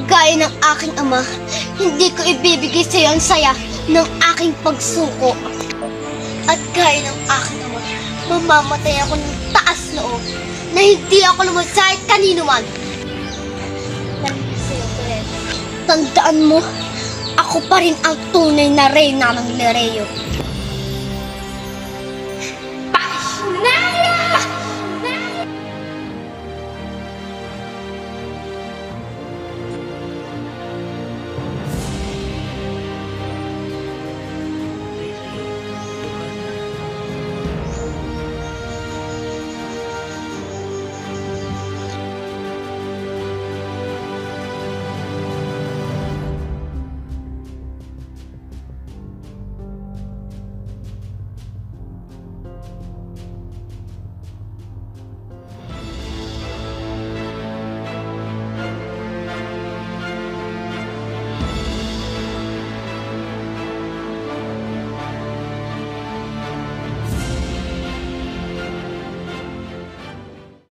Gaya ng aking ama, hindi ko ibibigay sa iyo ang saya ng aking pagsuko. At gaya ng aking ama, mamamatay ako ng taas loob na hindi ako lumasahit kanino man. Dahil sa'yo, Fred, tandaan mo, ako pa rin ang tunay na reyna ng Nereo.